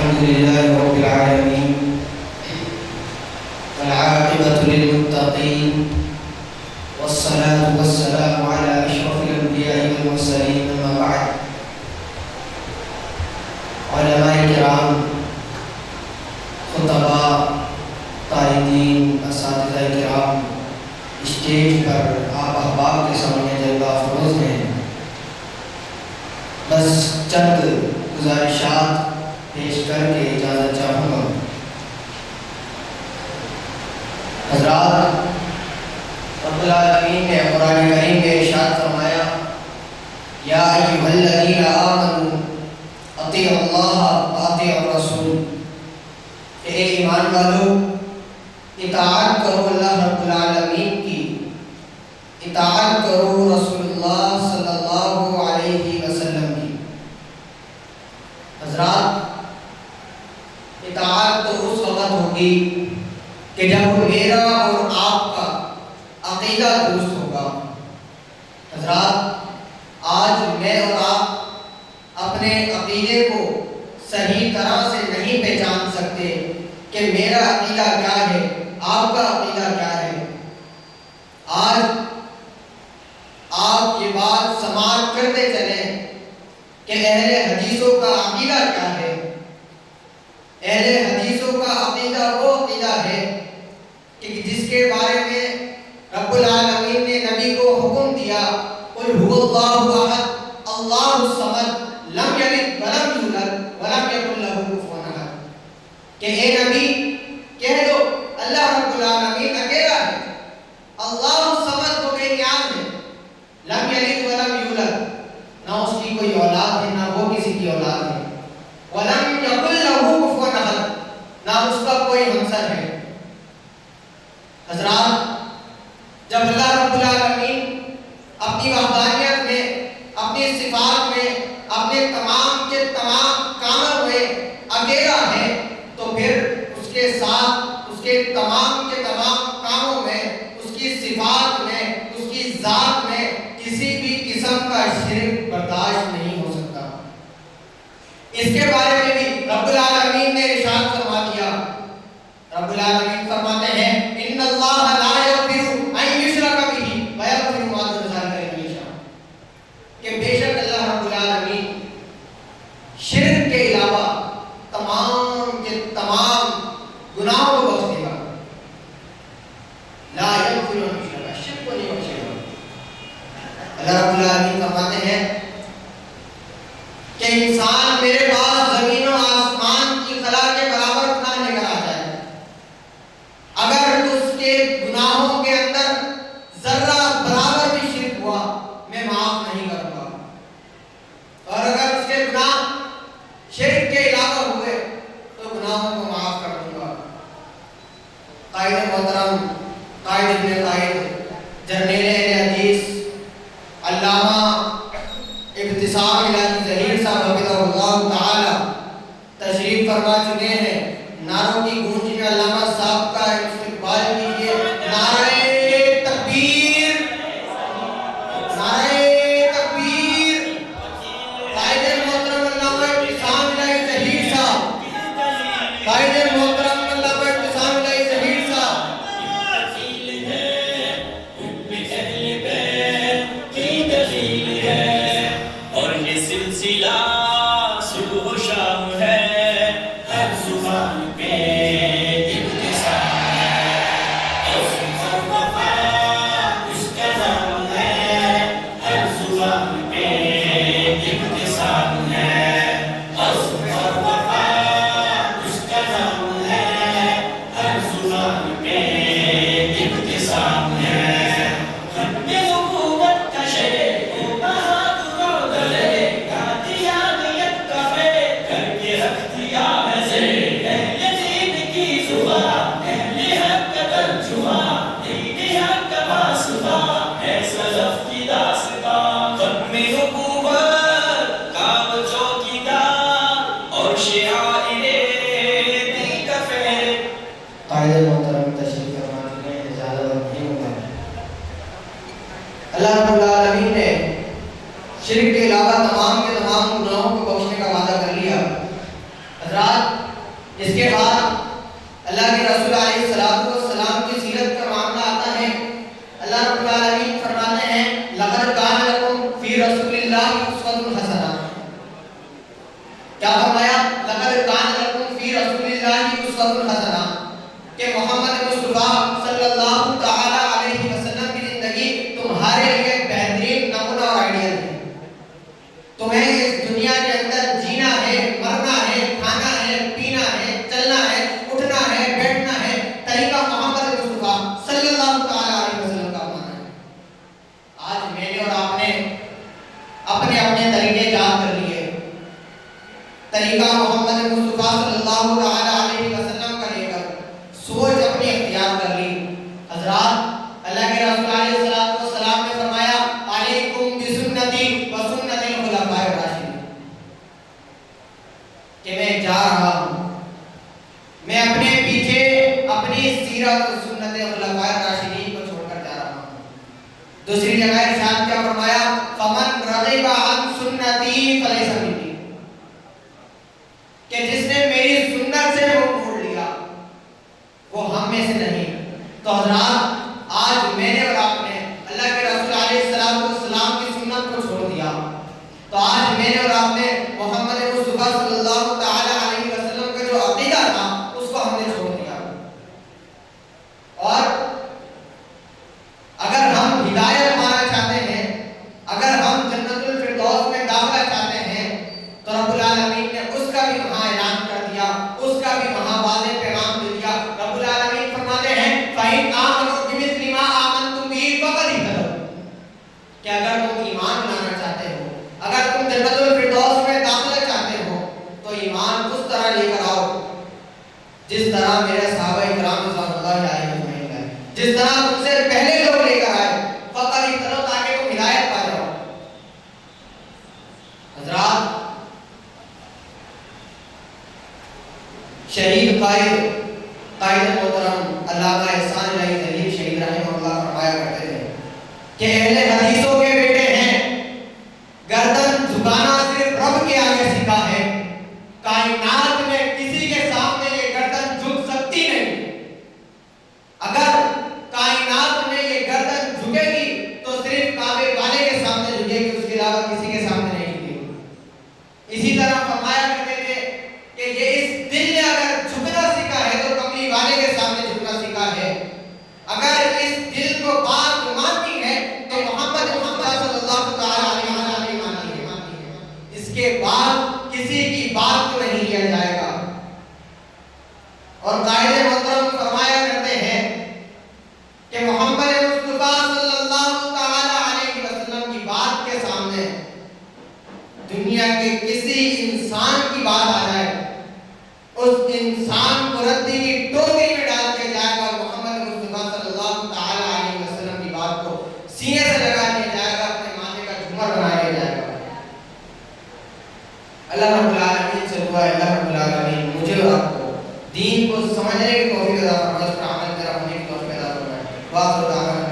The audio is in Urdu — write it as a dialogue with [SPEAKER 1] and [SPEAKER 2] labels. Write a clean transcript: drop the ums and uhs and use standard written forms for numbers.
[SPEAKER 1] الحمد لله رب العالمين والعاقبة للمتقين والصلاة والسلام على أشرف الأنبياء والمرسلين أما بعد علماء کرام خطباء قائدین اساتذہ کرام اسٹیج پر آپ احباب کے سامنے جلوہ افروز ہیں بس چند گزارشات پیش کر کے اجازت چاہوں گا حضرات رب العالمین نے قرآن کریم میں ارشاد فرمایا یا ایھا الذین آمنوا اطیعوا اللہ واطیعوا الرسول کہ اے ایمان والو اطاعت کرو اللہ رب العالمین کی اطاعت کرو رسول اللہ صلی اللہ علیہ وسلم کی حضرات اطاعت تو اس وقت ہوگی کہ جب میرا اور آپ کا عقیدہ درست ہوگا حضرات آج میں اور آپ اپنے عقیدے کو صحیح طرح سے نہیں پہچان سکتے کہ میرا عقیدہ کیا ہے آپ کا عقیدہ کیا ہے آج آپ یہ بات سماعت کرتے چلیں کہ اہل حدیثوں کا عقیدہ کیا ہے اہل حدیثوں کا عقیدہ وہ عقیدہ ہے کہ جس کے بارے میں رب العالمین نے نبی کو حکم دیا قل هو اللہ احد اللہ الصمد لم یلد ولم یولد ولم یکن له کفوا احد کہ اے نبی کہہ دو اللہ رب العالمین اکیلا ہے اللہ الصمد کو بے نیاز ہے لم یلد ولم یولد نہ اس کی کوئی اولاد ہے نہ وہ کسی کی اولاد ہے ولم یکن له کفوا احد نہ اس کا کوئی ہمسر ہے حضرات جب اللہ رب العالمین اپنی وحدانیت میں اپنی صفات میں اپنے تمام کے تمام کاموں میں اکیلا ہے تو پھر اس کے ساتھ اس کے تمام کاموں میں اس کی صفات میں اس کی ذات میں کسی بھی قسم کا شرک برداشت نہیں ہو سکتا اس کے بارے میں بھی رب العالمین نے ارشاد فرما دیا رب العالمین فرماتے ہیں ان اللہ لا یغفر ان یشرک بہ ویغفر ما دون ذلک لمن یشاء کہ بے شک اللہ رب العالمین شرک کے علاوہ تمام کے تمام گناہوں کو بخش دے گا لا یغفر ان یشرک شرک کو نہیں بخشے گا اللہ رب العالمین فرماتے ہیں کہ انسان میرے پاس زمین و آسمان کی خلا کے برابر گناہ لے کر آ جائے اگر اس کے گناہوں کے اندر ذرہ برابر بھی شرک ہوا میں معاف نہیں کروں گا اور اگر اس کے گناہ شرک کے علاوہ ہوئے تو گناہوں کو معاف کر دوں گا قائد محترم قائد ابن قائد جرنیل حدیث علامہ ابتسام الہی ظہیر صاحب حفظہ اللہ تعالی تشریف فرما چکے ہیں نعروں کی گونج میں علامہ صاحب کا استقبال کیجیے نعرہ تکبیر نعرہ تکبیر قائد محترم علامہ ابتسام الہی ظہیر صاحب قائد محترم علامہ ابتسام الہی ظہیر صاحب
[SPEAKER 2] اور یہ سلسلہ صبح و شام ہے ہر زبان پہ ابتسام ہے حسن اور وفا اس کا نام ہے ہر زبان پہ ابتسام ہے حسن اور وفا اس کا نام ہے ہر زبان پہ ابتسام ہے ختم نبوت کا شعر بہادر و دلے کا دیان
[SPEAKER 1] اللہ کے رسول علیہ الصلوۃ والسلام کی سیرت کا معاملہ آتا ہے، اللہ رب العالمین فرماتے ہیں لقد کان لکم فی رسول اللہ اسوۃ حسنہ. کیا فرمایا؟ لقد کان لکم فی رسول اللہ اسوۃ حسنہ، کہ محمد مصطفیٰ صلی اللہ تعالی علیہ وسلم کی زندگی تمہارے لیے بہترین نمونہ اور آئیڈیل ہے. تمہیں اس دنیا کے اندر جینا ہے، مرنا ہے، کھانا ہے، پینا ہے، چلنا ہے، اٹھنا ہے، بیٹھنا ہے، طریقہ محمد مصطفیٰ صلی اللہ تعالی علیہ وسلم کا اپنانا ہے. آج میں نے اور آپ نے اپنے اپنے طریقے یاد کر لیے، طریقہ محمد مصطفیٰ صلی اللہ تعالی علیہ وسلم کا لے کر سوچ اپنی اختیار کر لی. حضرات، اللہ کے رسول علیہ الصلوۃ والسلام نے فرمایا علیکم بسنتی وسنت الخلفاء الراشدین، کہ میں جا رہا ہوں، میں اپنے پیچھے اپنی سیرت و سنت خلفاء الراشدین کو چھوڑ کر جا رہا ہوں. دوسری جگہ ارشاد کیا فرمایا؟ فمن رغب عن سنتی فلیس منی، کہ جس نے میری سنت سے وہ موڑ لیا وہ ہم میں سے نہیں. تو حضرات، آج میں نے اور آپ نے اللہ کے رسول علیہ السلام کی سنت کو چھوڑ دیا، تو آج میں نے اور آپ نے محمد مصطفیٰ صلی اللہ تعالی علیہ وسلم کا جو عقیدہ تھا اس کو ہم نے چھوڑ دیا. اور اگر ہم ہدایت پانا چاہتے ہیں، اگر ہم جنت الفردوس میں داخلہ چاہتے ہیں، تو رب العالمین نے اس کا بھی وہاں اعلان کر دیا، اس کا بھی وہاں واضح پیغام دے دیا. رب العالمین فرماتے ہیں فَإِنْ آمَنُوا بِمِثْلِ مَا آمَنْتُمْ بِهِ فَقَدِ اهْتَدَوْا، کہ اگر تم ایمان لانا چاہتے ہو، اگر تم جنت الفردوس میں داخلہ چاہتے ہو، تو ایمان اس طرح لے کر آؤ جس طرح میرے صحابہ کرام رضوان اللہ علیہم نے لائے، جس طرح تم سے پہلے لوگ لے کر آئے. فَقَدِ اهْتَدَوْا، تاکہ تم ہدایت پا جاؤ. حضرات، شہید قائد محترم علامہ احسان الہی ظہیر شہید رحمہ اللہ فرمایا کرتے تھے کہ اہل حدیثوں کے بیٹے ہیں، گردن جھکانا صرف رب کے آگے سیکھا ہے، کائنات میں کسی کے سامنے یہ گردن جھک سکتی نہیں. اگر کائنات میں یہ گردن جھکے گی تو صرف کعبے والے کے سامنے جھکے گی، اس کے علاوہ کسی کے سامنے نہیں جھکے گی. اسی طرح فرمایا کرتے تھے کہ یہ اس دل نے اگر جھکنا سیکھا ہے تو کملی والے کے سامنے جھکنا سیکھا ہے. اگر اس دل کو بات مانتی ہے تو محمد صلی اللہ تعالی علیہ وسلم مانتی ہے، اس کے بعد کسی کی بات کو نہیں لیا جائے گا. اور قائد محترم فرمایا کرتے ہیں کہ محمد مصطفیٰ صلی اللہ تعالی علیہ وسلم کی بات کے سامنے دنیا کے کسی انسان کی بات آ جائے، اس انسان کو ردی کی ٹوکری میں ڈال دیا جائے گا، اور محمد مصطفیٰ صلی اللہ تعالی علیہ وسلم کی بات کو سینے سے لگا دیا جائے گا، اپنے ماتھے کا جھومر بنا لیا جائے گا. اللہ رب العالمین سے دعا ہے اللہ رب العالمین مجھے اور آپ کو دین کو سمجھنے کی توفیق عطا فرمائے، اس پر عمل کرنے کی توفیق عطا فرمائے.